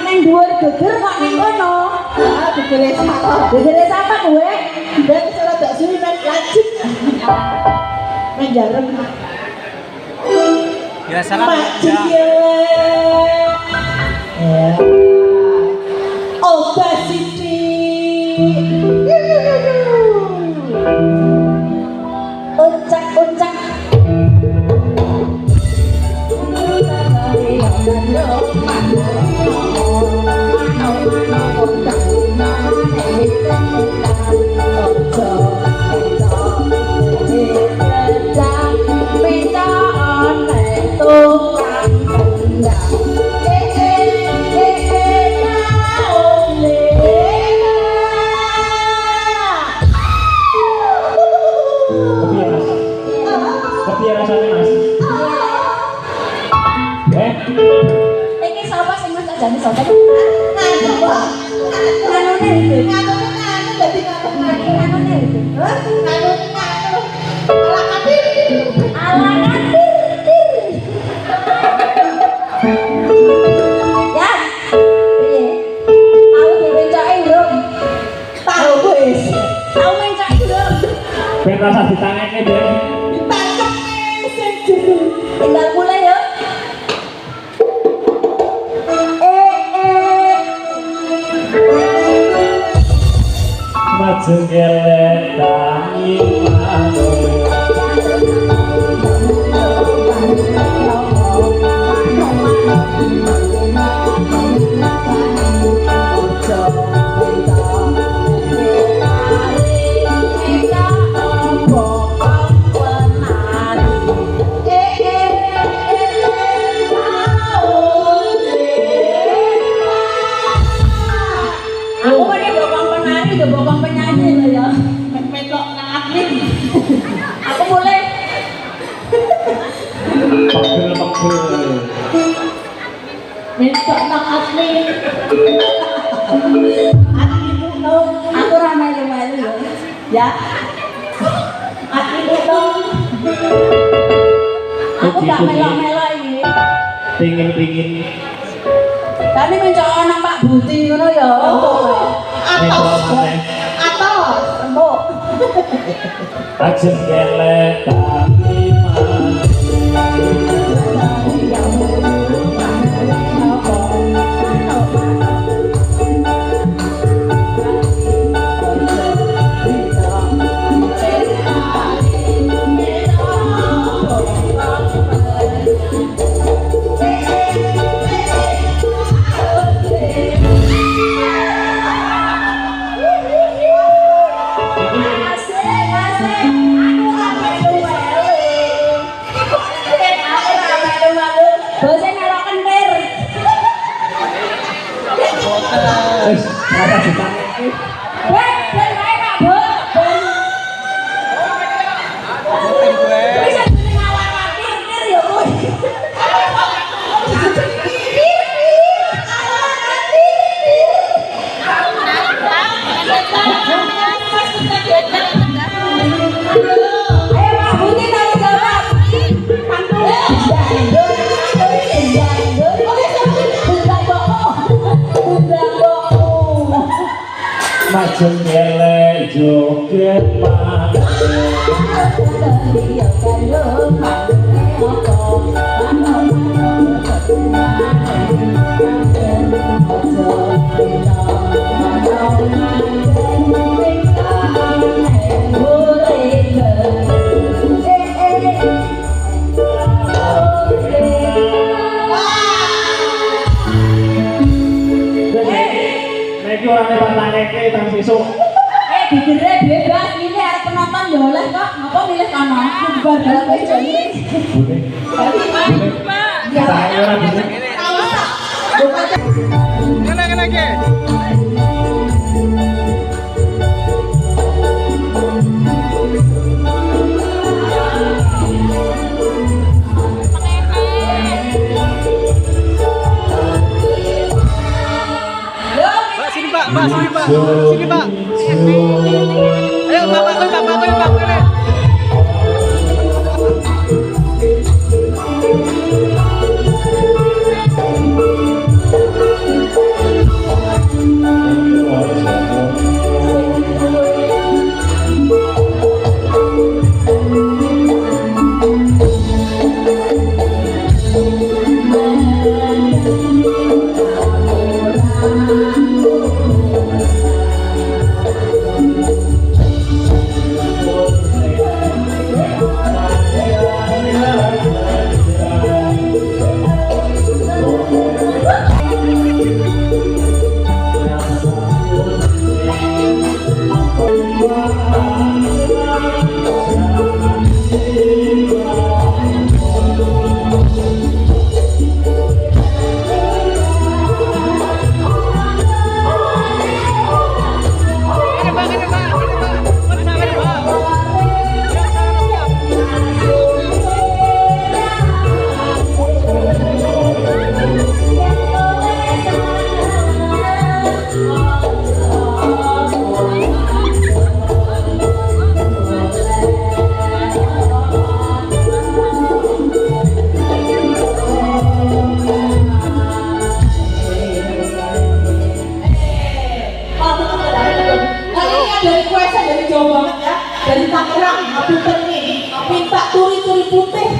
Neng dhuwur geger kok ning kono. Ah, gegere sapa? Gegere sapa kowe? Dan salah tak suwi men lanjut. Men jarem. Ya salam. Ya. Obesity. Uncak-uncak. Iki sapa sing mas ajane sapa? Nganone iki. Nganu dadi Nganone iki. Hah? Nganu. Ala katir. Ala katir. Ya. Piye? Tahu diwencoke ndung. Tahu wis. Tahu mencoke ndung. Ben rasa ditangeke, Den. Ditangkep sing jero. Tinggal mulai ya. Maju gelek tangi Aku pakai bokong penari, udah bokong penyanyi loh ya. Metok ngadmin. Aku mulai. pegel-pegel. Metok nang asli. Asli no. Aku ramai melu ya. Ya. Asli no. Aku gak melok-melok ini. Pingin-pingin Tapi mencok nang Pak Buti ngono ya. Atos. Atos. Empuk. ajeng gelek tangi wis rasa ditangeke. Maju gelek joget Nek orangnya pantaneke tang sesuk. Digere bebas ini arep penonton ya oleh kok. Ngapa milih kono? Bubar dalam bejo ini. Ya, saya ora bisa. Kena ke. Mbak sini Pak, sini Pak. Sini Pak. Ayo Pak. Dari Jawa banget ya, dari Tangerang, Abu